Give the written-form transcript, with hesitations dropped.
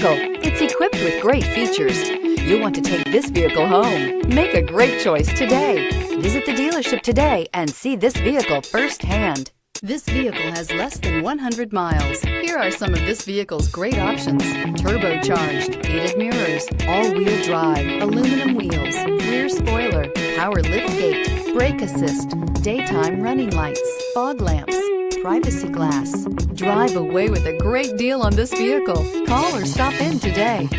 vehicle. It's equipped with great features. You'll want to take this vehicle home. Make a great choice today. Visit the dealership today and see this vehicle firsthand. This vehicle has less than 100 miles. Here are some of this vehicle's great options: turbocharged, heated mirrors, all-wheel drive, aluminum wheels, rear spoiler, power liftgate, brake assist, daytime running lights, fog lamps, privacy glass. Drive away with a great deal on this vehicle. Call or stop in today.